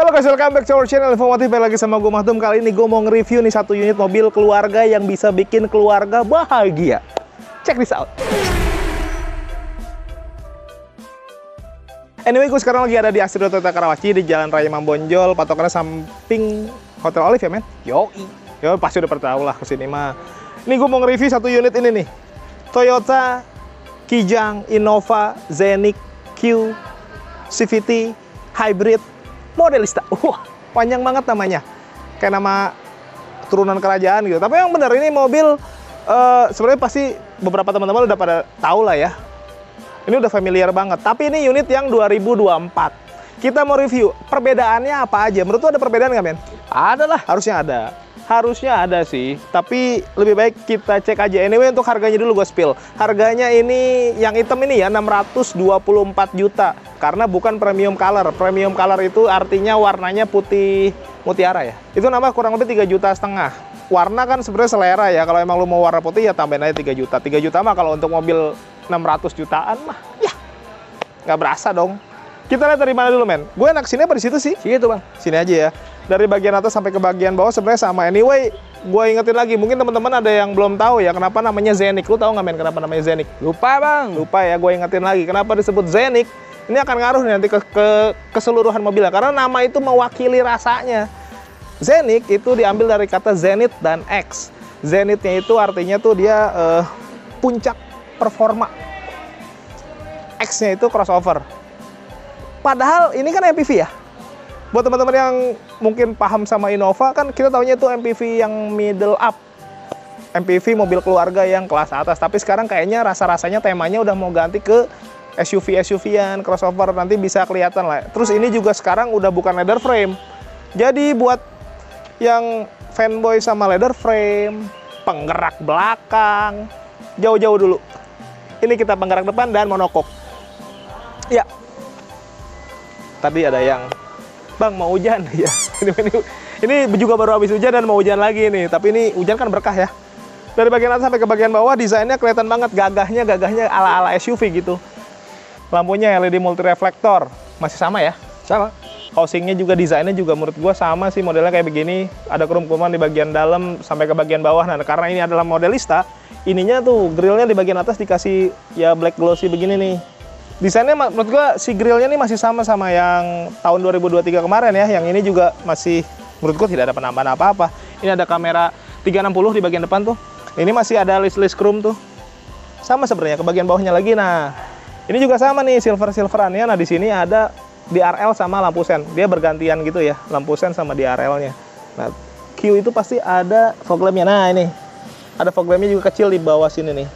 Halo guys, welcome back to our channel informatif. Balik lagi sama gue Mahdum. Kali ini gue mau nge-review nih satu unit mobil keluarga yang bisa bikin keluarga bahagia. Check this out. Anyway, gue sekarang lagi ada di Astro Toyota Karawaci di Jalan Raya Mambonjol, patokannya samping Hotel Olive ya men? Yoi. Yo, pasti udah pernah tahu lah kesini mah. Ini gue mau nge-review satu unit ini nih. Toyota Kijang Innova Zeniq Q CVT Hybrid Modelista. Panjang banget namanya. Kayak nama turunan kerajaan gitu. Tapi yang benar ini mobil sebenarnya pasti beberapa teman-teman udah pada tahu lah ya. Ini udah familiar banget. Tapi ini unit yang 2024. Kita mau review perbedaannya apa aja. Menurut lu ada perbedaan nggak, men? Ada lah. Harusnya ada. Harusnya ada sih. Tapi lebih baik kita cek aja. Anyway, untuk harganya dulu gue spill. Harganya ini yang hitam ini ya 624 juta. Karena bukan premium color. Premium color itu artinya warnanya putih mutiara ya. Itu nama kurang lebih 3,5 juta. Warna kan sebenarnya selera ya. Kalau emang lu mau warna putih ya tambahin aja 3 juta. 3 juta mah kalau untuk mobil 600 jutaan mah ya nggak berasa dong. Kita lihat dari mana dulu, men? Gue enak sini apa di situ sih? Situ, Bang. Sini aja ya. Dari bagian atas sampai ke bagian bawah sebenarnya sama. Anyway, gue ingetin lagi, mungkin teman-teman ada yang belum tahu ya kenapa namanya Zeniq. Lu tahu nggak, men, kenapa namanya Zeniq? Lupa, Bang. Lupa ya, gue ingetin lagi. Kenapa disebut Zeniq? Ini akan ngaruh nanti ke keseluruhan mobilnya. Karena nama itu mewakili rasanya. Zeniq itu diambil dari kata zenith dan X. Zenithnya itu artinya tuh dia puncak performa. X-nya itu crossover. Padahal ini kan MPV ya. Buat teman-teman yang mungkin paham sama Innova kan kita taunya itu MPV yang middle up. MPV mobil keluarga yang kelas atas. Tapi sekarang kayaknya rasa-rasanya temanya udah mau ganti ke SUV-SUV-an, crossover, nanti bisa kelihatan lah. Terus ini juga sekarang udah bukan leather frame. Jadi buat yang fanboy sama leather frame, penggerak belakang, jauh-jauh dulu. Ini kita penggerak depan dan monokok. Ya. Tadi ada yang, Bang mau hujan ya. Ini juga baru habis hujan dan mau hujan lagi nih. Tapi ini hujan kan berkah ya. Dari bagian atas sampai ke bagian bawah desainnya kelihatan banget gagahnya ala-ala SUV gitu. Lampunya LED multi reflektor masih sama ya? Sama. Housingnya juga desainnya juga menurut gua sama sih, modelnya kayak begini. Ada krum-kruman di bagian dalam sampai ke bagian bawah. Nah, karena ini adalah Modelista, ininya tuh grillnya di bagian atas dikasih ya black glossy begini nih. Desainnya menurut gua si grillnya nih masih sama yang tahun 2023 kemarin ya. Yang ini juga masih menurut gua tidak ada penambahan apa-apa. Ini ada kamera 360 di bagian depan tuh. Ini masih ada list chrome tuh. Sama sebenarnya ke bagian bawahnya lagi. Nah, ini juga sama nih silverannya. Nah, di sini ada DRL sama lampu sen. Dia bergantian gitu ya, lampu sen sama DRL-nya. Nah, Q itu pasti ada fog lamp-nya. Nah, ini. Ada fog lamp-nya juga kecil di bawah sini nih.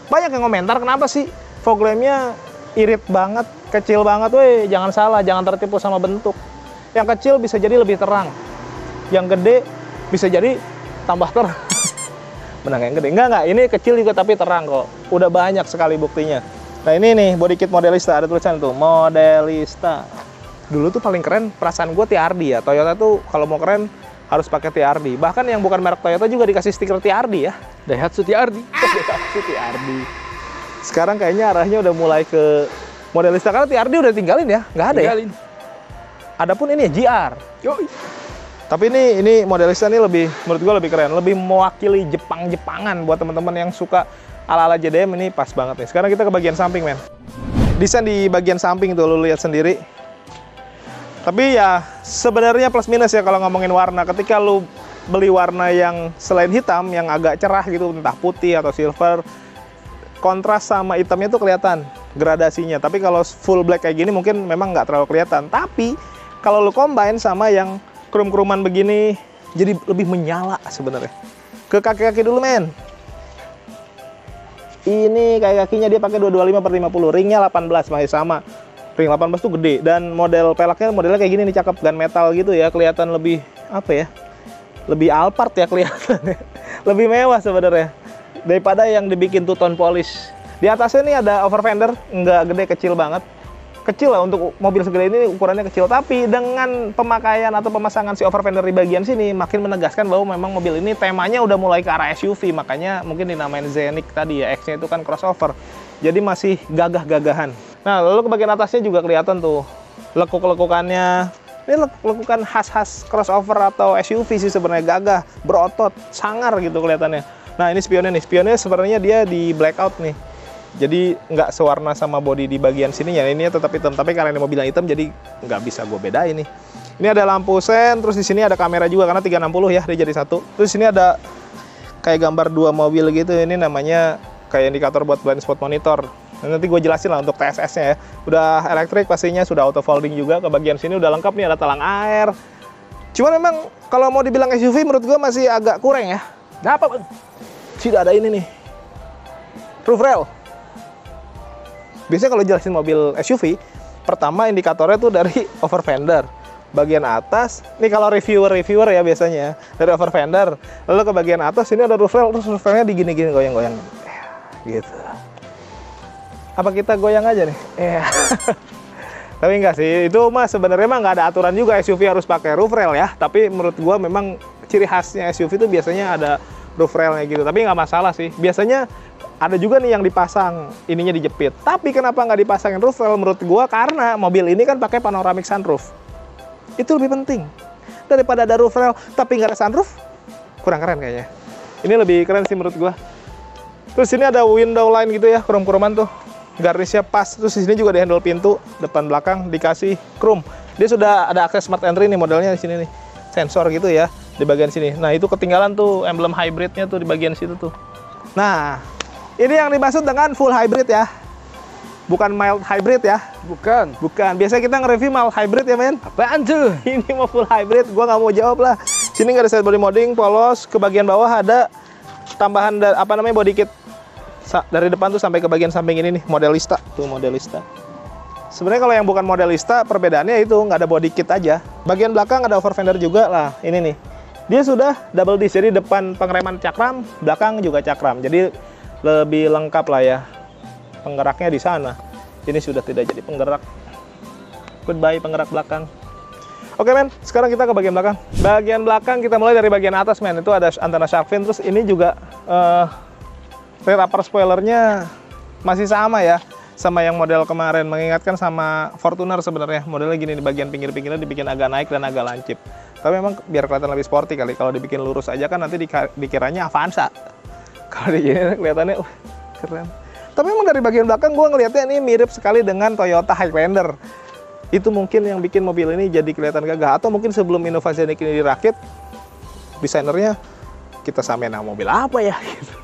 Banyak yang komentar kenapa sih fog lamp-nya irit banget, kecil banget. Weh, jangan salah, jangan tertipu sama bentuk. Yang kecil bisa jadi lebih terang. Yang gede bisa jadi tambah terang. Benang yang gede. Enggak, ini kecil juga tapi terang kok. Udah banyak sekali buktinya. Nah, ini nih body kit Modelista, ada tulisan tuh Modelista. Dulu tuh paling keren perasaan gue TRD ya. Toyota tuh kalau mau keren harus pakai TRD. Bahkan yang bukan merek Toyota juga dikasih stiker TRD ya. Daihatsu TRD. Daihatsu TRD. Sekarang kayaknya arahnya udah mulai ke Modelista karena TRD udah tinggalin ya, nggak ada ya. Adapun ini GR. Yoi. Tapi ini Modelista ini lebih, menurut gue lebih keren, lebih mewakili Jepang-Jepangan buat teman-teman yang suka ala-ala JDM. Ini pas banget nih. Sekarang kita ke bagian samping, men. Desain di bagian samping tuh lu lihat sendiri. Tapi ya sebenarnya plus minus ya kalau ngomongin warna. Ketika lu beli warna yang selain hitam, yang agak cerah gitu, entah putih atau silver, kontras sama hitamnya tuh kelihatan gradasinya. Tapi kalau full black kayak gini mungkin memang nggak terlalu kelihatan. Tapi kalau lu combine sama yang krum-kruman begini, jadi lebih menyala sebenarnya. Ke kaki-kaki dulu, men. Ini kaki-kakinya dia pakai 225/50, ringnya 18 masih sama. Ring 18 tuh gede dan model pelaknya modelnya kayak gini nih, cakep, gunmetal gitu ya, kelihatan lebih apa ya? Lebih Alphard ya kelihatannya. Lebih mewah sebenarnya daripada yang dibikin two-tone polish. Di atasnya nih ada over fender, nggak gede, kecil banget. Kecil lah untuk mobil segede ini, ukurannya kecil. Tapi dengan pemakaian atau pemasangan si over fender di bagian sini makin menegaskan bahwa memang mobil ini temanya udah mulai ke arah SUV. Makanya mungkin dinamain Zeniq tadi ya, X-nya itu kan crossover. Jadi masih gagah-gagahan. Nah, lalu ke bagian atasnya juga kelihatan tuh lekuk-lekukannya. Ini lekukan khas-khas crossover atau SUV sih sebenarnya, gagah, berotot, sangar gitu kelihatannya. Nah, ini spionnya nih. Spionnya sebenarnya dia di blackout nih. Jadi nggak sewarna sama bodi di bagian sininya. Ini tetap hitam, tapi karena ini mobilnya hitam jadi nggak bisa gue bedain nih. Ini ada lampu sen, terus di sini ada kamera juga karena 360 ya, dia jadi satu. Terus ini ada kayak gambar dua mobil gitu. Ini namanya kayak indikator buat blind spot monitor. Nanti gue jelasin lah untuk TSS-nya ya. Udah elektrik pastinya, sudah auto folding juga. Ke bagian sini udah lengkap nih, ada talang air. Cuman memang kalau mau dibilang SUV menurut gue masih agak kurang ya. Nah, apa? Tidak ada ini nih, roof rail. Biasanya kalau jelasin mobil SUV, pertama indikatornya tuh dari over fender. Bagian atas, ini kalau reviewer ya biasanya, dari over fender. Lalu ke bagian atas, ini ada roof rail, terus roof railnya digini-gini, goyang-goyang. Gitu. Apa kita goyang aja nih? Iya. Tapi enggak sih, itu mah sebenarnya mah nggak ada aturan juga SUV harus pakai roof rail ya. Tapi menurut gua memang ciri khasnya SUV itu biasanya ada roof railnya gitu. Tapi nggak masalah sih. Biasanya ada juga nih yang dipasang ininya dijepit. Tapi kenapa nggak dipasangin roof rail menurut gua? Karena mobil ini kan pakai panoramic sunroof. Itu lebih penting daripada ada roof rail tapi nggak ada sunroof. Kurang keren kayaknya. Ini lebih keren sih menurut gua. Terus ini ada window line gitu ya, krom-kroman tuh. Garnisnya pas, terus di sini juga di handle pintu depan belakang dikasih chrome. Dia sudah ada akses smart entry nih modelnya di sini nih, sensor gitu ya di bagian sini. Nah itu ketinggalan tuh emblem hybridnya tuh di bagian situ tuh. Nah ini yang dimaksud dengan full hybrid ya, bukan mild hybrid ya. Bukan. Biasanya kita nge-review mild hybrid ya men. Apaan tuh? Ini mau full hybrid, gua nggak mau jawab lah. Sini nggak ada side body modding, polos. Ke bagian bawah ada tambahan apa namanya body kit. Dari depan tuh sampai ke bagian samping ini nih, modelista. Tuh modelista. Sebenarnya kalau yang bukan modelista, perbedaannya itu nggak ada body kit aja. Bagian belakang ada over fender juga lah. Ini nih. Dia sudah double disc, jadi depan pengereman cakram, belakang juga cakram. Jadi lebih lengkap lah ya. Penggeraknya di sana. Ini sudah tidak jadi penggerak. Goodbye penggerak belakang. Oke men, sekarang kita ke bagian belakang. Bagian belakang kita mulai dari bagian atas men. Itu ada antena shark fin, terus ini juga rear upper spoilernya masih sama ya, sama yang model kemarin, mengingatkan sama Fortuner sebenarnya. Modelnya gini, di bagian pinggir-pinggirnya dibikin agak naik dan agak lancip. Tapi memang biar kelihatan lebih sporty kali. Kalau dibikin lurus aja kan nanti dikiranya Avanza. Kalau digini kelihatannya keren. Tapi memang dari bagian belakang gue ngelihatnya ini mirip sekali dengan Toyota Highlander. Itu mungkin yang bikin mobil ini jadi kelihatan gagah. Atau mungkin sebelum inovasi ini dirakit, desainernya kita samain sama mobil apa ya gitu.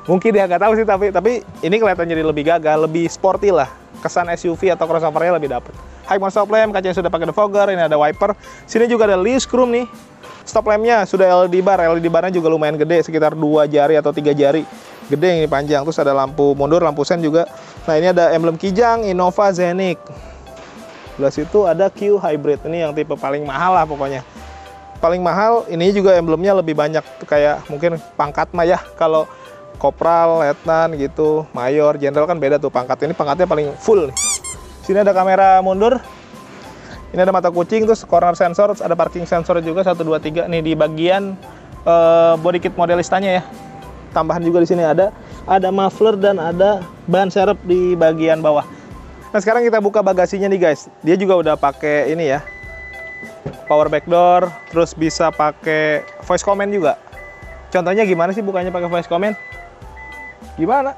Mungkin dia nggak tahu sih, tapi ini kelihatan jadi lebih gagah, lebih sporty lah. Kesan SUV atau crossover-nya lebih dapet. High mount stop lamp, kacanya sudah pakai defogger, ini ada wiper. Sini juga ada leaf chrome nih. Stop lamp-nya sudah LED bar, LED barnya juga lumayan gede, sekitar 2 jari atau 3 jari. Gede ini panjang, terus ada lampu mundur, lampu sen juga. Nah ini ada emblem Kijang, Innova, Zenik. Sebelah situ ada Q Hybrid, ini yang tipe paling mahal lah pokoknya. Paling mahal, ini juga emblemnya lebih banyak, kayak mungkin pangkat mah ya. Kalau kopral, letnan gitu, mayor, jenderal kan beda tuh pangkat. Ini pangkatnya paling full nih. Sini ada kamera mundur. Ini ada mata kucing, terus corner sensor, ada parking sensor juga 1 2 3 nih di bagian body kit modelistanya ya. Tambahan juga di sini ada muffler dan ada ban serep di bagian bawah. Nah, sekarang kita buka bagasinya nih guys. Dia juga udah pakai ini ya. Power back door, terus bisa pakai voice command juga. Contohnya gimana sih bukanya pakai voice command? Gimana?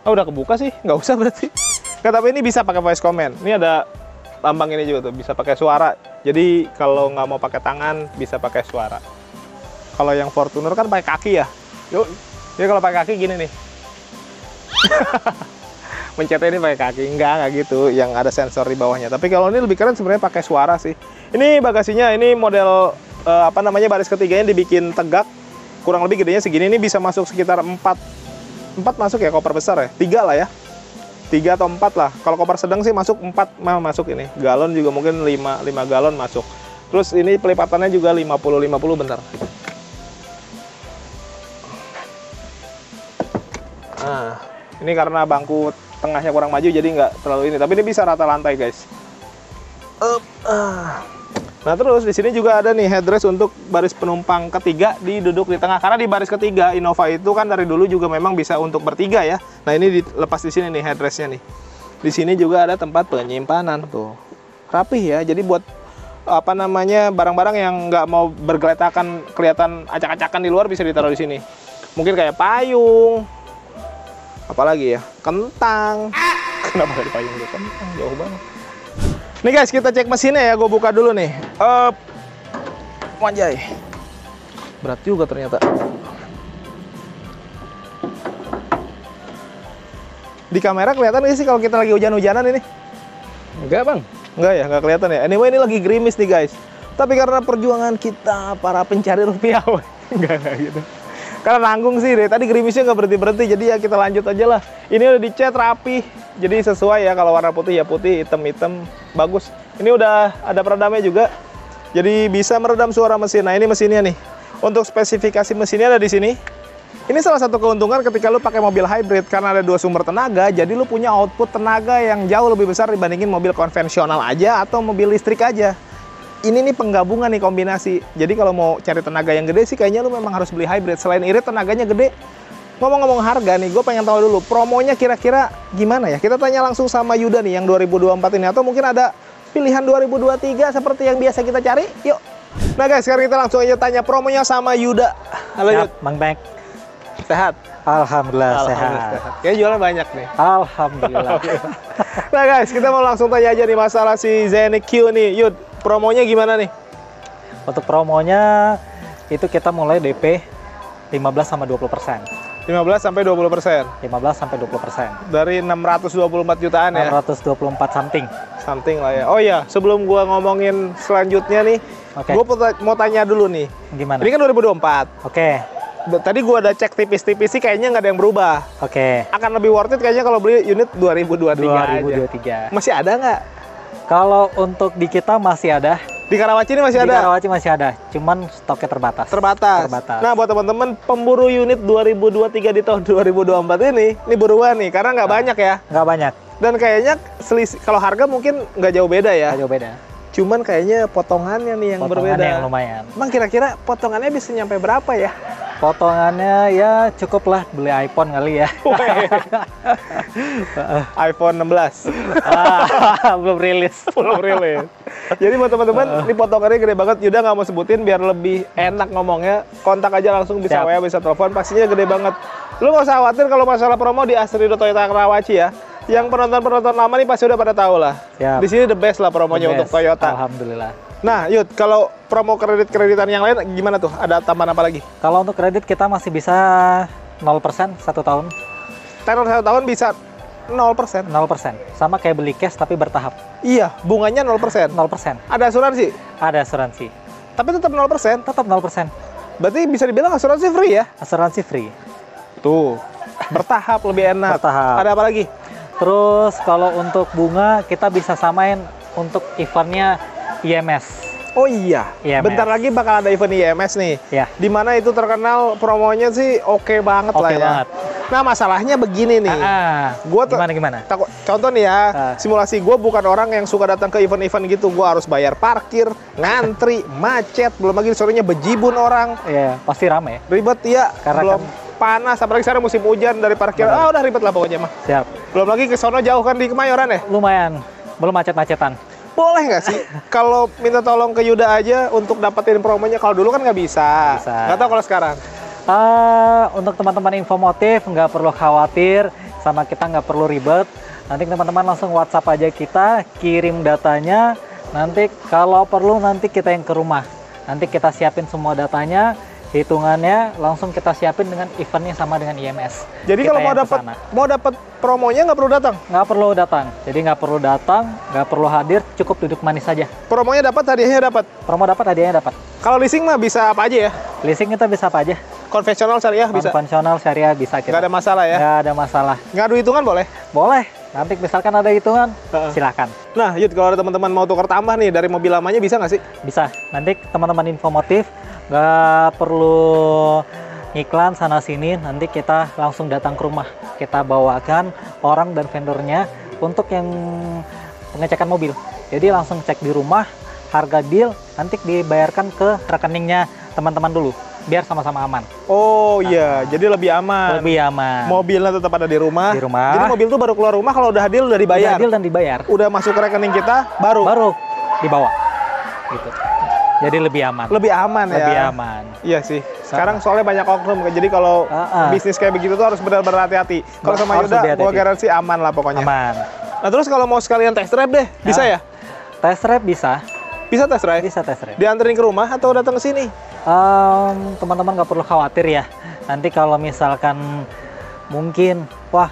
Oh, udah kebuka sih, nggak usah berarti. Nah, tapi ini bisa pakai voice command. Ini ada lambang ini juga tuh, bisa pakai suara. Jadi kalau nggak mau pakai tangan, bisa pakai suara. Kalau yang Fortuner kan pakai kaki ya. Yuk, jadi kalau pakai kaki gini nih. Mencetnya ini pakai kaki, enggak gitu. Yang ada sensor di bawahnya. Tapi kalau ini lebih keren sebenarnya pakai suara sih. Ini bagasinya, ini model apa namanya baris ketiganya dibikin tegak. Kurang lebih gedenya segini, ini bisa masuk sekitar 4 masuk ya, koper besar ya, 3 lah ya, 3 atau 4 lah. Kalau koper sedang sih masuk 4 masuk ini. Galon juga mungkin 5 galon masuk. Terus ini pelipatannya juga 50-50 bentar. Nah, ini karena bangku tengahnya kurang maju jadi nggak terlalu ini. Tapi ini bisa rata lantai guys. Nah terus di sini juga ada nih headrest untuk baris penumpang ketiga duduk di tengah. Karena di baris ketiga Innova itu kan dari dulu juga memang bisa untuk bertiga ya. Nah ini dilepas di sini nih headrestnya nih. Di sini juga ada tempat penyimpanan tuh. Rapih ya. Jadi buat apa namanya, barang-barang yang nggak mau bergeletakan, kelihatan acak-acakan di luar bisa ditaruh di sini. Mungkin kayak payung, apalagi ya, kentang. Kenapa dari payung ke kentang? Jauh banget. Nih guys, kita cek mesinnya ya. Gue buka dulu nih. Wanjay, berat juga ternyata. Di kamera kelihatan nggak sih kalau kita lagi hujan-hujanan ini? Enggak bang. Enggak ya, nggak kelihatan ya. Anyway, ini lagi gerimis nih guys. Tapi karena perjuangan kita para pencari rupiah, enggak gitu. Karena nanggung sih deh. Tadi gerimisnya nggak berhenti-berhenti, jadi ya kita lanjut aja lah. Ini udah dicat rapi, jadi sesuai ya. Kalau warna putih ya putih, hitam-hitam, bagus. Ini udah ada peredamnya juga, jadi bisa meredam suara mesin. Nah ini mesinnya nih. Untuk spesifikasi mesinnya ada di sini. Ini salah satu keuntungan ketika lu pakai mobil hybrid, karena ada 2 sumber tenaga, jadi lu punya output tenaga yang jauh lebih besar dibandingin mobil konvensional aja atau mobil listrik aja. Ini nih penggabungan nih, kombinasi. Jadi kalau mau cari tenaga yang gede sih kayaknya lu memang harus beli hybrid. Selain irit tenaganya gede. Ngomong-ngomong harga nih, gue pengen tahu dulu promonya kira-kira gimana ya. Kita tanya langsung sama Yuda nih yang 2024 ini, atau mungkin ada pilihan 2023 seperti yang biasa kita cari. Yuk. Nah guys, sekarang kita langsung aja tanya promonya sama Yuda. Halo Yud. Bang Bek. Sehat? Alhamdulillah sehat. Kayaknya jualan banyak nih. Alhamdulillah. Nah guys, kita mau langsung tanya aja nih masalah si Zenik Q nih. Yud, promonya gimana nih? Untuk promonya itu kita mulai DP 15 sampai 20%. 15 sampai 20%. 15 sampai 20%. Dari 624 jutaan ya. 624 something. Something lah ya. Oh iya, sebelum gua ngomongin selanjutnya nih, Oke. gua mau tanya dulu nih. Gimana? Ini kan 2024. Oke. Tadi gua ada cek tipis-tipis sih, kayaknya nggak ada yang berubah. Oke. Akan lebih worth it kayaknya kalau beli unit 2023 aja. 2023. Masih ada nggak? Kalau untuk di kita masih ada. Di Karawaci ini masih Di ada? Karawaci masih ada, cuman stoknya terbatas. Terbatas. Nah, buat teman-teman pemburu unit 2023 di tahun 2024 ini buruan nih, karena nggak banyak ya. Nggak banyak. Dan kayaknya selisih, kalau harga mungkin nggak jauh beda ya. Nggak jauh beda. Cuman kayaknya potongannya nih yang Potongannya berbeda. yang lumayan. Bang, kira-kira potongannya bisa nyampe berapa ya? Potongannya ya cukup lah beli iPhone kali ya. iPhone 16. Belum rilis. Belum rilis. Jadi buat teman-teman, ini potongannya gede banget. Yuda nggak mau sebutin biar lebih enak ngomongnya. Kontak aja langsung, bisa Siap. WA, bisa telepon. Pastinya gede banget. Lu nggak usah khawatir kalau masalah promo di Asrido Toyota Karawaci ya. Yang penonton-penonton lama nih pasti udah pada tahu lah. Siap. Di sini the best lah promonya untuk Toyota. Alhamdulillah. Nah, Yud, kalau promo kredit-kreditan yang lain gimana tuh? Ada tambahan apa lagi? Kalau untuk kredit kita masih bisa 0% 1 tahun. Tenor 1 tahun bisa 0%. 0%. Sama kayak beli cash tapi bertahap. Iya, bunganya 0%. 0%. Ada asuransi? Ada asuransi. Tapi tetap 0%. Tetap 0%. Berarti bisa dibilang asuransi free ya? Asuransi free. Tuh, bertahap lebih enak. Bertahap. Ada apa lagi? Terus kalau untuk bunga kita bisa samain untuk eventnya IMS. Oh iya, IMS. bentar lagi bakal ada event IMS nih. Ya. Dimana itu terkenal promonya sih oke banget lah Oke ya. banget. Nah, masalahnya begini nih. Gua Gimana? Contoh nih ya, simulasi gue bukan orang yang suka datang ke event-event gitu. Gue harus bayar parkir, ngantri, macet, belum lagi sorenya bejibun orang. Iya, pasti rame. Ribet ya, Karena belum panas, apalagi sekarang musim hujan dari parkir. Benar. Udah ribet lah pokoknya mah. Siap. Belum lagi ke sono jauh kan di Kemayoran ya. Lumayan. Belum macet-macetan. Boleh nggak sih kalau minta tolong ke Yuda aja untuk dapetin promonya? Kalau dulu kan nggak bisa. Bisa. Nggak tahu kalau sekarang. Untuk teman-teman infomotif nggak perlu khawatir, sama kita nggak perlu ribet. Nanti teman-teman langsung WhatsApp aja kita, kirim datanya. Nanti kalau perlu nanti kita yang ke rumah. Nanti kita siapin semua datanya, hitungannya langsung kita siapin dengan eventnya sama dengan IMS. Jadi Kita kalau yang mau dapat promonya nggak perlu datang. nggak perlu datang. Jadi nggak perlu datang, nggak perlu hadir, cukup duduk manis saja. Promonya dapat, hadiahnya dapat. Promo dapat, hadiahnya dapat. Kalau leasing mah bisa apa aja ya? Leasing kita bisa apa aja. Konvensional, syariah bisa. Konvensional, syariah bisa kita. Nggak ada masalah ya? Nggak ada masalah. Ngadu hitungan boleh? Boleh. Nanti misalkan ada hitungan, silakan. Nah, Yud, kalau ada teman-teman mau tukar tambah nih dari mobil lamanya bisa nggak sih? Bisa. Nanti teman-teman infomotif nggak perlu iklan sana sini. Nanti kita langsung datang ke rumah. Kita bawakan orang dan vendornya untuk yang pengecekan mobil. Jadi langsung cek di rumah, harga deal nanti dibayarkan ke rekeningnya teman-teman dulu, biar sama-sama aman. Oh iya, jadi lebih aman. Lebih aman. Mobilnya tetap ada di rumah. Di rumah. Jadi mobil tuh baru keluar rumah kalau udah deal udah dibayar. Udah deal dan dibayar. Udah masuk ke rekening kita baru. Baru dibawa. gitu. Jadi lebih aman. Lebih aman ya. Lebih aman. Iya sih. Sekarang soalnya banyak oknum, jadi kalau bisnis kayak begitu tuh harus benar-benar hati-hati. Kalau sama Harus Yuda, lebih gua hati-hati. garansi aman lah pokoknya. Aman. Nah terus kalau mau sekalian test drive deh, bisa ya? Test drive bisa. Bisa test drive? Bisa test drive. Dianterin ke rumah atau datang ke sini? Teman-teman nggak perlu khawatir ya. Nanti kalau misalkan mungkin, wah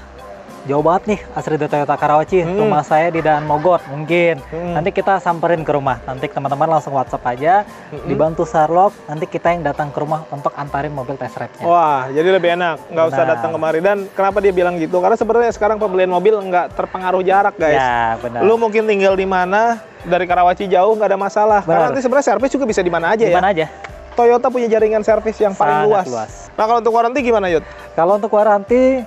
jauh banget nih Asrido Toyota Karawaci, rumah saya di Daan Mogot mungkin. Nanti kita samperin ke rumah. Nanti teman-teman langsung WhatsApp aja, dibantu Sherlock. Nanti kita yang datang ke rumah untuk antarin mobil test drive-nya. Wah, jadi lebih enak, nggak usah datang kemari. Dan kenapa dia bilang gitu? Karena sebenarnya sekarang pembelian mobil nggak terpengaruh jarak, guys. Ya, benar. Lu mungkin tinggal di mana, dari Karawaci jauh nggak ada masalah. Karena nanti sebenarnya servis juga bisa di mana aja ya. Di mana aja. Toyota punya jaringan servis yang paling Sangat luas. Nah kalau untuk waranti gimana, Yud? Kalau untuk waranti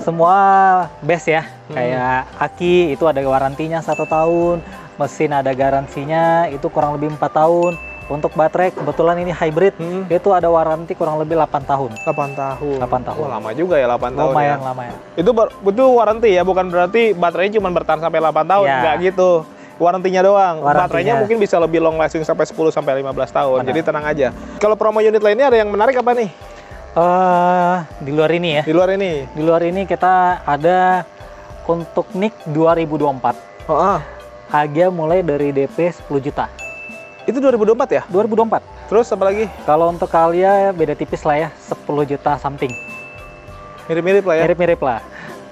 semua best ya. Kayak aki itu ada warantinya 1 tahun, mesin ada garansinya itu kurang lebih 4 tahun. Untuk baterai kebetulan ini hybrid, itu ada waranti kurang lebih 8 tahun. 8 tahun. 8 tahun. Wah, lama juga ya 8 tahun. Lumayan ya. lama ya. Itu waranti ya, bukan berarti baterainya cuma bertahan sampai 8 tahun, Ya. nggak gitu. Warantinya doang. Warantinya. Baterainya mungkin bisa lebih long lasting sampai 10 sampai 15 tahun. Benar. Jadi tenang aja. Kalau promo unit lainnya ada yang menarik apa nih? Di luar ini ya. Di luar ini. Di luar ini kita ada untuk NIK 2024. Harga mulai dari DP 10 juta. Itu 2024 ya? 2024. Terus apa lagi? Kalau untuk Kalia beda tipis lah ya, 10 juta something. Mirip-mirip lah ya. Mirip-mirip lah.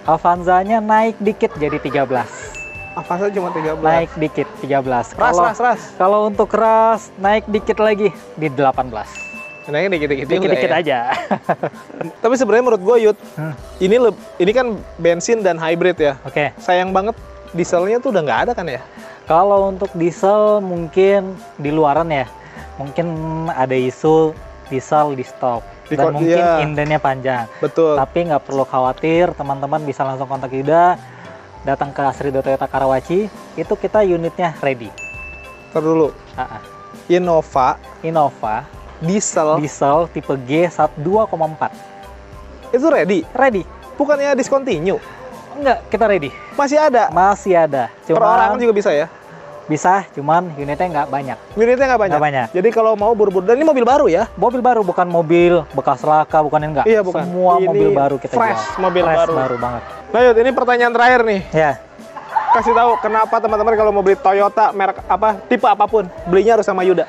Avanza-nya naik dikit jadi 13. Avanza cuma 13. Naik dikit 13. Ras. Kalau untuk ras naik dikit lagi di 18. Naiknya dikit-dikit juga Dikit-dikit ya. aja. Tapi sebenarnya menurut gue, Yud, ini kan bensin dan hybrid ya. Oke. Sayang banget dieselnya tuh udah nggak ada kan ya? Kalau untuk diesel mungkin di luaran ya. Mungkin ada isu diesel di stok. Dan mungkin indennya panjang. Betul. Tapi nggak perlu khawatir, teman-teman bisa langsung kontak Yuda, datang ke Asrido Toyota Karawaci, itu kita unitnya ready. Ntar dulu. Innova diesel tipe G 2,4. itu ready? Ready. Bukannya discontinue? Enggak, kita ready. Masih ada? Masih ada. Per orang juga bisa ya? Bisa, cuman unitnya nggak banyak. Unitnya nggak banyak? Nggak banyak. Jadi kalau mau buru-buru, dan ini mobil baru ya? Mobil baru, bukan mobil bekas laka, bukan enggak. Iya, bukan. Semua Ini mobil baru kita fresh, jual. mobil fresh, baru. baru banget. Nah, Yud, ini pertanyaan terakhir nih. Ya. Kasih tahu kenapa teman-teman kalau mau beli Toyota merek apa, tipe apapun, belinya harus sama Yuda.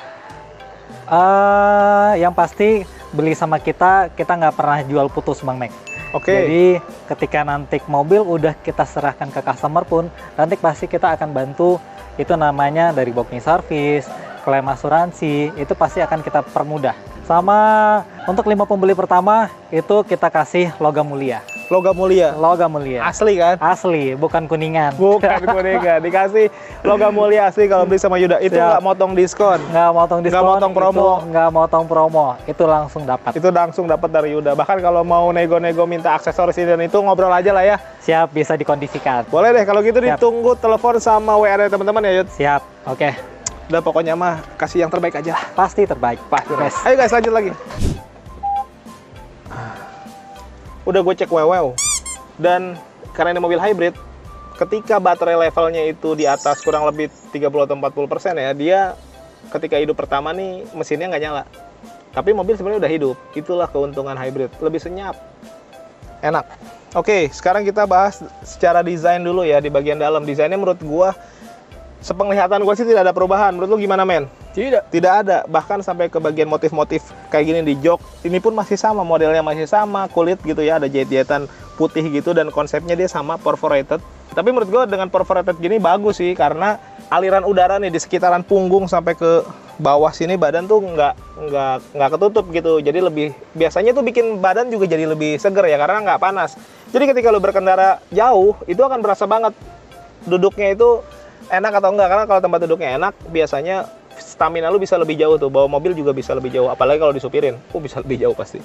Yang pasti beli sama kita nggak pernah jual putus, Bang Mek. Oke. Jadi ketika nanti mobil udah kita serahkan ke customer pun, nanti pasti kita akan bantu, itu namanya dari booking service, klaim asuransi, itu pasti akan kita permudah. Sama untuk 5 pembeli pertama, itu kita kasih logam mulia. Logam mulia? Logam mulia. Asli kan? Asli, bukan kuningan. Bukan kuningan, dikasih logam mulia asli kalau beli sama Yuda. Itu nggak motong diskon? Nggak motong diskon, nggak motong promo? Nggak motong promo, itu langsung dapat. Itu langsung dapat dari Yuda. Bahkan kalau mau nego-nego minta aksesoris ini dan itu, ngobrol aja lah ya. Siap, bisa dikondisikan. Boleh deh, kalau gitu Siap. Ditunggu telepon sama WA dari teman-teman ya, Yud. Siap, oke. Udah pokoknya mah kasih yang terbaik aja lah. Pasti terbaik. Pasti. Best. Ayo guys, lanjut lagi. Udah gue cek wow. Dan karena ini mobil hybrid, ketika baterai levelnya itu di atas kurang lebih 30 atau 40% ya, dia ketika hidup pertama nih mesinnya nggak nyala. Tapi mobil sebenarnya udah hidup. Itulah keuntungan hybrid. Lebih senyap. Enak. Oke, sekarang kita bahas secara desain dulu ya di bagian dalam. Desainnya menurut gua, sepenglihatan gua sih tidak ada perubahan. Menurut lu gimana, men? Tidak ada. Bahkan sampai ke bagian motif-motif kayak gini di jok, ini pun masih sama, modelnya masih sama, kulit gitu ya, ada jahit-jahitan putih gitu, dan konsepnya dia sama, perforated. Tapi menurut gua dengan perforated gini bagus sih, karena aliran udara nih di sekitaran punggung sampai ke bawah sini badan tuh nggak ketutup gitu. Jadi lebih, biasanya tuh bikin badan juga jadi lebih seger ya, karena nggak panas. Jadi ketika lu berkendara jauh, itu akan berasa banget duduknya itu enak atau enggak. Karena kalau tempat duduknya enak, biasanya stamina lu bisa lebih jauh tuh. Bawa mobil juga bisa lebih jauh, apalagi kalau disupirin. Bisa lebih jauh pasti.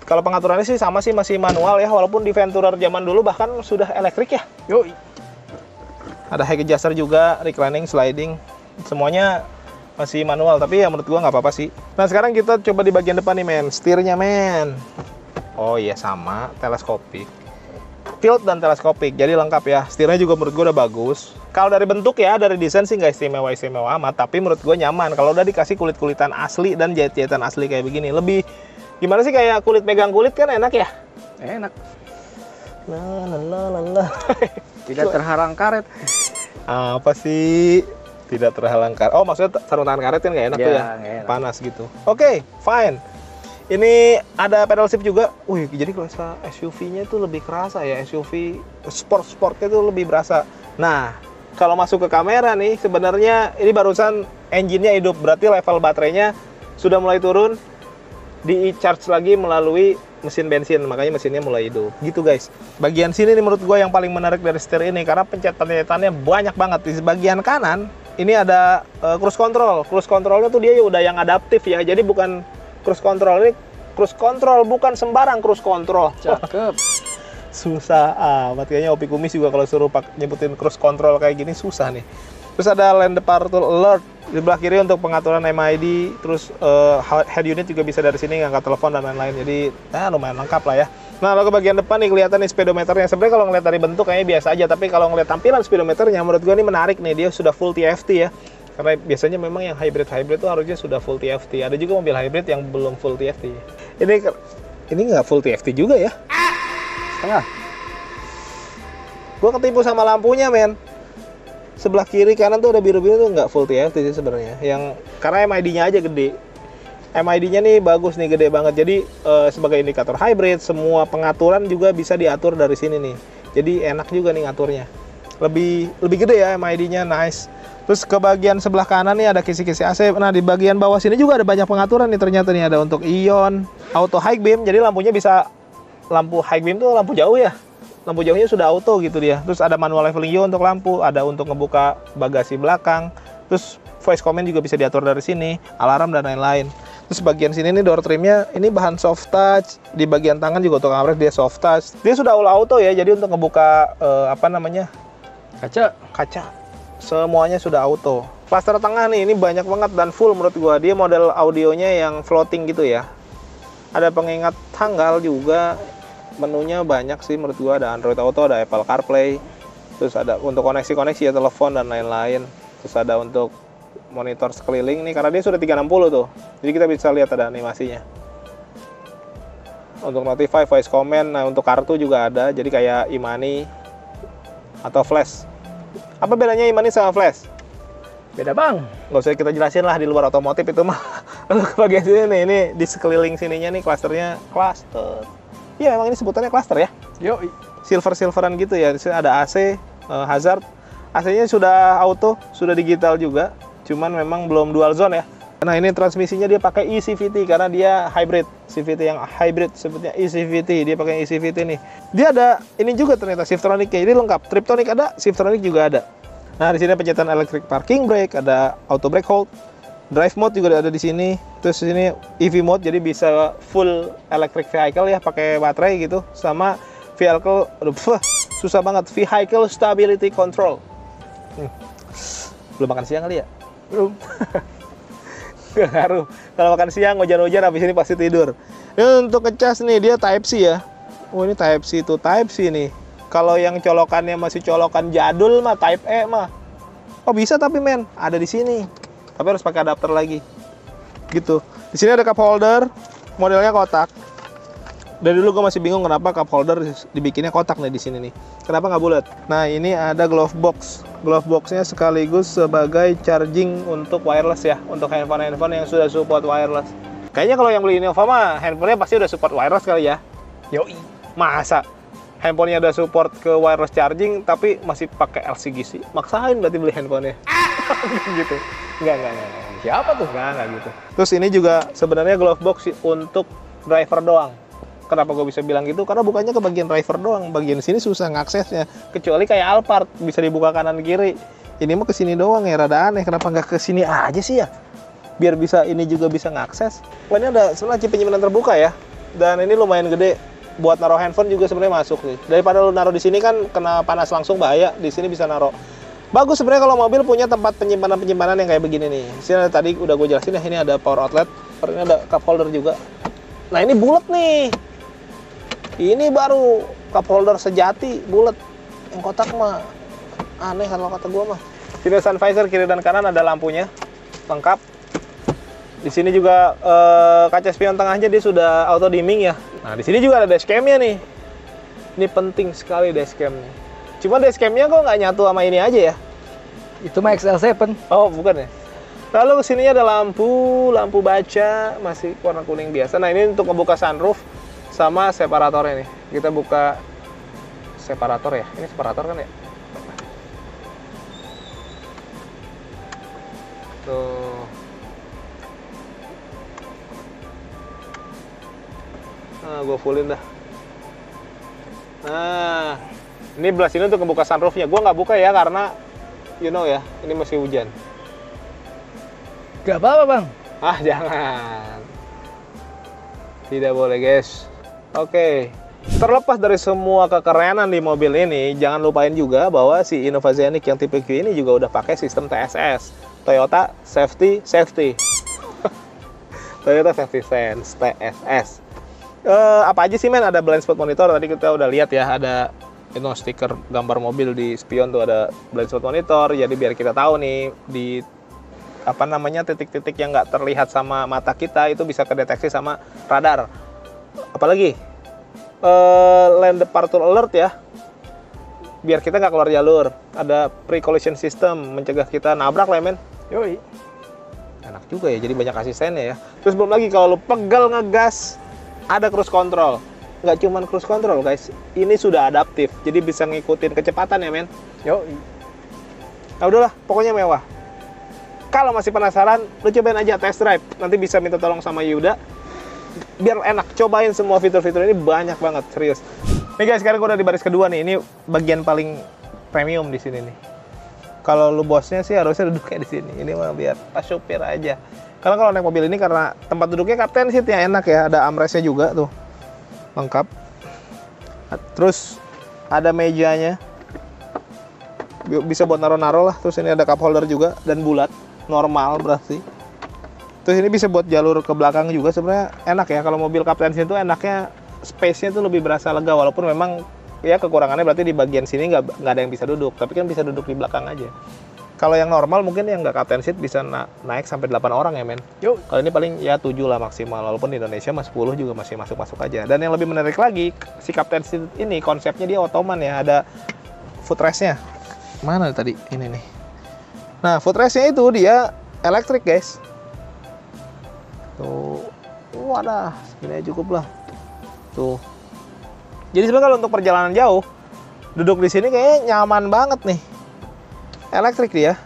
Kalau pengaturannya sih sama sih, masih manual ya. Walaupun di Venturer zaman dulu bahkan sudah elektrik ya. Yoi. Ada high adjuster juga, reclining, sliding. Semuanya masih manual, tapi ya menurut gua nggak apa-apa sih. Nah sekarang kita coba di bagian depan nih, men. Setirnya, men. Oh iya, sama, teleskopik. tilt dan teleskopik, jadi lengkap ya. Setirnya juga menurut gue udah bagus. Kalau dari bentuk ya, dari desain sih nggak istimewa amat, tapi menurut gue nyaman. Kalau udah dikasih kulit-kulitan asli dan jahit-jahitan asli kayak begini, lebih gimana sih, kayak kulit pegang kulit kan enak ya? Enak. Nah. Tidak terhalang karet. Apa sih? Tidak terhalang karet. Oh, maksudnya sarung tangan karet kan nggak enak tuh ya? Nggak enak. Panas gitu. Oke, fine. Ini ada pedal shift juga. Wih, jadi kalau SUV-nya itu lebih kerasa ya. SUV sportnya itu lebih berasa. Nah, kalau masuk ke kamera nih, sebenarnya ini barusan engine-nya hidup. Berarti level baterainya sudah mulai turun. Di-charge lagi melalui mesin bensin, makanya mesinnya mulai hidup. Gitu guys. Bagian sini nih menurut gue yang paling menarik dari setir ini, karena pencet-pencetannya banyak banget. Di bagian kanan, ini ada cruise control. Cruise controlnya tuh dia udah yang adaptif ya. Jadi bukan cruise control, ini cruise control, bukan sembarang cruise control. Cakep. Susah amat kayaknya. Opi Kumis juga kalau suruh nyebutin cruise control kayak gini susah nih. Terus ada lane departure alert di belah kiri untuk pengaturan MID. Terus head unit juga bisa dari sini ngangkat telepon dan lain-lain. Jadi lumayan lengkap lah ya. Nah, lalu ke bagian depan nih kelihatan nih speedometernya. Sebenarnya kalau ngeliat dari bentuk kayaknya biasa aja, tapi kalau ngeliat tampilan speedometernya menurut gue ini menarik nih. Dia sudah full TFT ya. Karena biasanya memang yang hybrid itu harusnya sudah full TFT. Ada juga mobil hybrid yang belum full TFT. Ini nggak full TFT juga ya? Setengah. Gue ketipu sama lampunya, men. Sebelah kiri kanan tuh ada biru-biru tuh nggak full TFT sih sebenarnya. Karena MID-nya aja gede. MID-nya nih bagus nih, gede banget. Jadi sebagai indikator hybrid, semua pengaturan juga bisa diatur dari sini nih. Jadi enak juga nih ngaturnya. Lebih gede ya MID-nya, nice. Terus ke bagian sebelah kanan nih ada kisi-kisi AC. Nah, di bagian bawah sini juga ada banyak pengaturan nih ternyata nih. Ada untuk ion, auto high beam. Jadi lampunya bisa, lampu high beam tuh lampu jauh ya. Lampu jauhnya sudah auto gitu dia. Terus ada manual leveling hue untuk lampu. Ada untuk ngebuka bagasi belakang. Terus voice command juga bisa diatur dari sini. Alarm dan lain-lain. Terus bagian sini nih door trimnya, ini bahan soft touch. Di bagian tangan juga untuk armrest dia soft touch. Dia sudah all auto ya. Jadi untuk ngebuka kaca. Semuanya sudah auto. Cluster tengah nih, ini banyak banget dan full menurut gua. Dia model audionya yang floating gitu ya. Ada pengingat tanggal juga. Menunya banyak sih menurut gua. Ada Android Auto, ada Apple CarPlay. Terus ada untuk koneksi ya, telepon dan lain-lain. Terus ada untuk monitor sekeliling nih, karena dia sudah 360 tuh. Jadi kita bisa lihat ada animasinya. Untuk notify, voice command, nah untuk kartu juga ada. Jadi kayak e-money atau flash. Apa bedanya e-money sama flash? Beda bang. Nggak usah kita jelasin lah, di luar otomotif itu mah. Lalu ke bagian sini nih, ini di sekeliling sininya nih cluster. Iya, memang ini sebutannya cluster ya. Yo. Silveran gitu ya. Di sini ada AC, hazard. AC-nya sudah auto, sudah digital juga. Cuman memang belum dual zone ya. Nah, ini transmisinya dia pakai eCVT karena dia hybrid. CVT yang hybrid sebutnya eCVT. Dia pakai eCVT nih. Dia ada ini juga ternyata Shiftronic-nya. Jadi lengkap. Triptonic ada, Shiftronic juga ada. Nah, di sini pencetan electric parking brake, ada auto brake hold. Drive mode juga ada di sini. Terus di sini EV mode, jadi bisa full electric vehicle ya, pakai baterai gitu. Sama vehicle, susah banget. Vehicle stability control. Belum makan siang kali ya? Belum. Gak ngaruh. Kalau makan siang, hujan-hujan, habis ini pasti tidur. Ini untuk ngecas nih, dia Type C ya. Oh, ini Type C tuh, Type C nih. Kalau yang colokannya masih colokan jadul mah, Type E mah. Oh, bisa tapi men, ada di sini. Tapi harus pakai adapter lagi. Gitu. Di sini ada cup holder, modelnya kotak. Dari dulu gue masih bingung kenapa cup holder dibikinnya kotak nih di sini nih. Kenapa nggak bulat? Nah, ini ada glove box. Glove boxnya sekaligus sebagai charging untuk wireless ya, untuk handphone yang sudah support wireless. Kayaknya kalau yang beli Innova mah handphonenya pasti udah support wireless kali ya. Yoi. Masa handphonenya udah support ke wireless charging tapi masih pakai LCGC? Maksain berarti beli handphonenya. Gitu. Enggak. Siapa tuh? Enggak gitu. Terus ini juga sebenarnya glove box untuk driver doang. Kenapa gue bisa bilang gitu? Karena bukanya ke bagian driver doang. Bagian sini susah ngaksesnya. Kecuali kayak Alphard, bisa dibuka kanan kiri. Ini mah ke sini doang ya, rada aneh. Kenapa nggak ke sini aja sih ya? Biar bisa, ini juga bisa ngakses. Wah, ini ada sebenarnya penyimpanan terbuka ya. Dan ini lumayan gede. Buat naruh handphone juga sebenarnya masuk sih. Daripada lu naruh di sini kan kena panas langsung bahaya. Di sini bisa naruh. Bagus sebenarnya kalau mobil punya tempat penyimpanan yang kayak begini nih. Di sini tadi udah gue jelasin ya, ini ada power outlet. Ini ada cup holder juga. Nah, ini bulat nih. Ini baru cup holder sejati, bulat. Yang kotak mah aneh kalau kata gua mah. Sini sun visor kiri dan kanan ada lampunya, lengkap. Di sini juga kaca spion tengahnya dia sudah auto dimming ya. Nah di sini juga ada dashcamnya nih. Ini penting sekali dashcamnya. Cuma dashcamnya kok nggak nyatu sama ini aja ya? Itu mah XL7. Oh bukan ya? Lalu kesininya ada lampu baca masih warna kuning biasa. Nah ini untuk membuka sunroof sama separatornya nih. Kita buka separator ya. Ini separator kan ya? Tuh. Nah, gue fullin dah. Nah, ini belah sini untuk membuka sunroofnya. Gue nggak buka ya karena, you know ya, ini masih hujan. Gak apa-apa bang. Ah, jangan. Tidak boleh, guys. Oke. Terlepas dari semua kekerenan di mobil ini, jangan lupain juga bahwa si Innova Scenic yang tipe Q ini juga udah pakai sistem TSS. Toyota Safety. Toyota Safety Sense, TSS. Apa aja sih men? Ada blind spot monitor, tadi kita udah lihat ya, ada stiker gambar mobil di spion tuh, ada blind spot monitor, jadi biar kita tahu nih di titik-titik yang nggak terlihat sama mata kita itu bisa kedeteksi sama radar. Apalagi lane departure alert ya, biar kita nggak keluar jalur. Ada pre-collision system, mencegah kita nabrak lah men. Yoi, enak juga ya, jadi banyak asistennya ya. Terus belum lagi kalau lu pegal ngegas, ada cruise control. Nggak cuman cruise control guys, ini sudah adaptif, jadi bisa ngikutin kecepatan ya men. Yoi. Nah udahlah, pokoknya mewah. Kalau masih penasaran, lu cobain aja test drive. Nanti bisa minta tolong sama Yuda. Biar enak, cobain semua fitur-fitur ini, banyak banget, serius. Nih guys, sekarang gue udah di baris kedua nih. Ini bagian paling premium di sini nih. Kalau lu bosnya sih harusnya duduknya di sini. Ini mah biar pas supir aja. Karena kalau naik mobil ini karena tempat duduknya captain seat yang enak ya, ada armrestnya juga tuh. Lengkap. Terus ada mejanya. Bisa buat naro-naro lah. Terus ini ada cup holder juga dan bulat. Normal berarti. Terus ini bisa buat jalur ke belakang juga, sebenarnya enak ya. Kalau mobil captain itu enaknya space-nya tuh lebih berasa lega, walaupun memang ya kekurangannya berarti di bagian sini nggak ada yang bisa duduk, tapi kan bisa duduk di belakang aja. Kalau yang normal mungkin yang nggak captain seat bisa naik sampai 8 orang ya men. Yuk. Kalau ini paling ya 7 lah maksimal, walaupun di Indonesia mas 10 juga masih masuk aja. Dan yang lebih menarik lagi, si captain seat ini konsepnya dia otoman ya, ada footrest-nya. Mana tadi? Ini nih. Nah, footrest-nya itu dia elektrik guys. Tuh, wadah, segini aja cukup lah. Tuh. Jadi sebenarnya kalau untuk perjalanan jauh, duduk di sini kayaknya nyaman banget nih. Elektrik dia.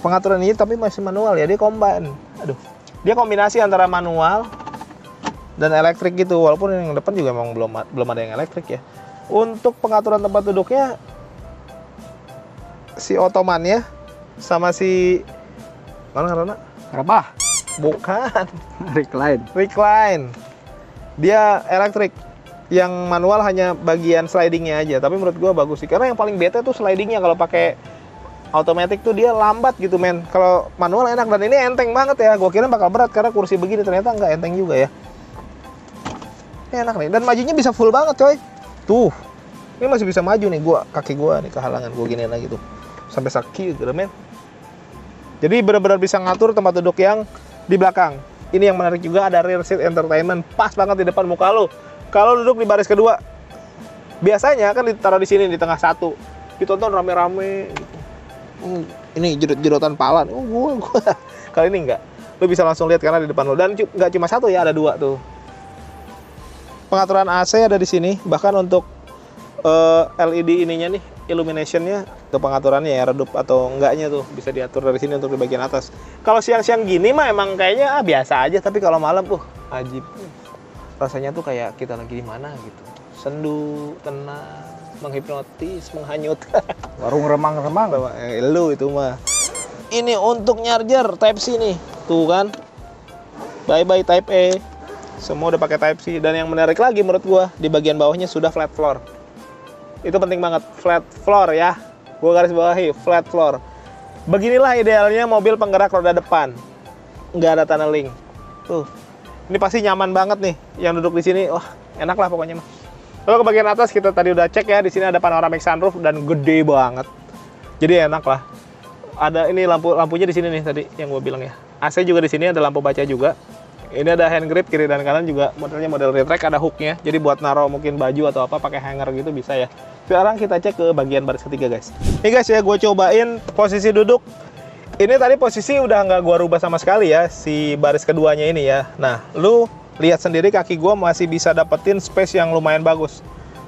Pengaturan ini tapi masih manual ya, dia combine. Aduh, dia kombinasi antara manual dan elektrik gitu. Walaupun yang depan juga memang belum ada yang elektrik ya. Untuk pengaturan tempat duduknya, si otomannya sama si mana? Rebah. Bukan. Recline. Dia elektrik. Yang manual hanya bagian slidingnya aja. Tapi menurut gua bagus sih. Karena yang paling bete tuh slidingnya. Kalau pakai automatic tuh dia lambat gitu men. Kalau manual enak, dan ini enteng banget ya. Gua kira bakal berat karena kursi begini, ternyata nggak enteng juga ya. Ini enak nih. Dan majunya bisa full banget coy. Tuh. Ini masih bisa maju nih gua. Kaki gua nih kehalangan. Gua giniin lagi tuh. Sampai sakit gitu men. Jadi benar-benar bisa ngatur tempat duduk yang di belakang. Ini yang menarik juga, ada rear seat entertainment, pas banget di depan muka lo. Kalau duduk di baris kedua, biasanya kan ditaruh di sini di tengah satu, ditonton rame-rame. Gitu. Ini jerotan pala. Gua. Kali ini enggak. Lo bisa langsung lihat karena di depan lo. Dan nggak cuma satu ya, ada 2 tuh. Pengaturan AC ada di sini, bahkan untuk LED ininya nih, illuminationnya, ke pengaturannya ya, redup atau enggaknya tuh bisa diatur dari sini untuk di bagian atas. Kalau siang-siang gini mah emang kayaknya biasa aja, tapi kalau malam ajib. Rasanya tuh kayak kita lagi di mana gitu. Sendu, tenang, menghipnotis, menghanyut. Warung remang-remang. Lu itu mah. Ini untuk charger Type C nih. Tuh kan. Bye-bye Type A. Semua udah pakai Type C, dan yang menarik lagi menurut gua, di bagian bawahnya sudah flat floor. Itu penting banget, flat floor ya. Gua garis bawahi, flat floor. Beginilah idealnya mobil penggerak roda depan. Nggak ada tunneling. Tuh. Ini pasti nyaman banget nih yang duduk di sini. Wah, enak lah pokoknya mah. Lalu ke bagian atas kita tadi udah cek ya, di sini ada panoramic sunroof dan gede banget. Jadi enak lah. Ada ini lampunya di sini nih tadi yang gue bilang ya. AC juga di sini, ada lampu baca juga. Ini ada hand grip kiri dan kanan juga, modelnya model retract, ada hooknya. Jadi buat naruh mungkin baju atau apa pakai hanger gitu bisa ya. Sekarang kita cek ke bagian baris ketiga guys. Nih guys ya, gue cobain posisi duduk. Ini tadi posisi udah nggak gue rubah sama sekali ya, si baris keduanya ini ya. Nah, lu lihat sendiri kaki gue masih bisa dapetin space yang lumayan bagus.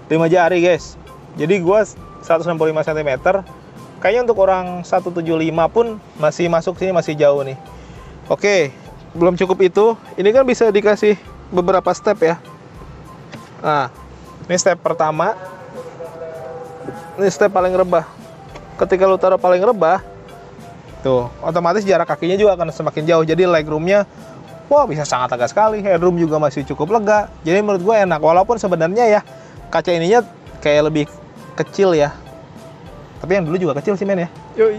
5 jari guys. Jadi gue 165 cm. Kayaknya untuk orang 175 pun masih masuk sini, masih jauh nih. Oke, belum cukup itu. Ini kan bisa dikasih beberapa step ya. Nah, ini step pertama. Ini step paling rebah. Ketika lu taruh paling rebah, tuh, otomatis jarak kakinya juga akan semakin jauh. Jadi legroomnya, wah bisa sangat lega sekali. Headroom juga masih cukup lega. Jadi menurut gue enak. Walaupun sebenarnya ya kaca ininya kayak lebih kecil ya. Tapi yang dulu juga kecil sih men ya. Yoi.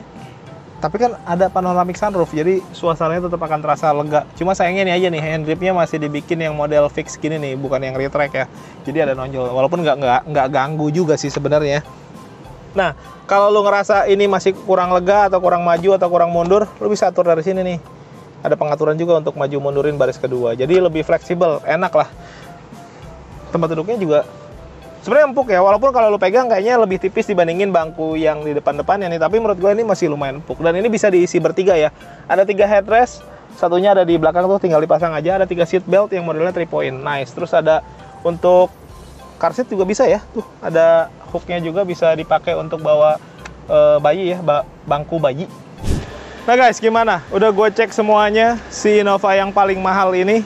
Tapi kan ada panoramic sunroof, jadi suasananya tetap akan terasa lega. Cuma sayangnya nih aja nih, hand gripnya masih dibikin yang model fix gini nih, bukan yang retract ya. Jadi ada nonjol. Walaupun nggak ganggu juga sih sebenarnya. Nah, kalau lu ngerasa ini masih kurang lega atau kurang maju atau kurang mundur, lu bisa atur dari sini nih. Ada pengaturan juga untuk maju mundurin baris kedua. Jadi lebih fleksibel, enak lah. Tempat duduknya juga sebenarnya empuk ya, walaupun kalau lu pegang kayaknya lebih tipis dibandingin bangku yang di depan-depannya nih. Tapi menurut gue ini masih lumayan empuk. Dan ini bisa diisi bertiga ya. Ada 3 headrest, satunya ada di belakang tuh tinggal dipasang aja. Ada 3 seat belt yang modelnya 3 point, nice. Terus ada untuk car seat juga bisa ya. Tuh ada hooknya juga, bisa dipakai untuk bawa bayi ya, bangku bayi. Nah guys, gimana? Udah gue cek semuanya si Innova yang paling mahal ini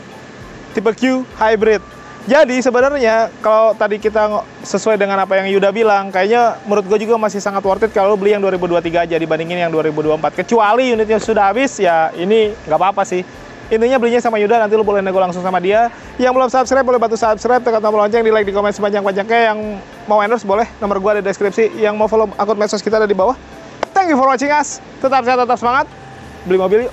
tipe Q hybrid. Jadi sebenarnya kalau tadi kita sesuai dengan apa yang Yuda bilang, kayaknya menurut gue juga masih sangat worth it kalau beli yang 2023 aja dibandingin yang 2024. Kecuali unitnya sudah habis, ya ini nggak apa-apa sih. Intinya belinya sama Yuda, nanti lu boleh nego langsung sama dia. Yang belum subscribe boleh bantu subscribe, tekan tombol lonceng, di like, di komen sepanjang-panjangnya. Yang mau endorse boleh, nomor gua ada di deskripsi. Yang mau follow akun medsos kita ada di bawah. Thank you for watching us. Tetap sehat, tetap semangat. Beli mobil yuk.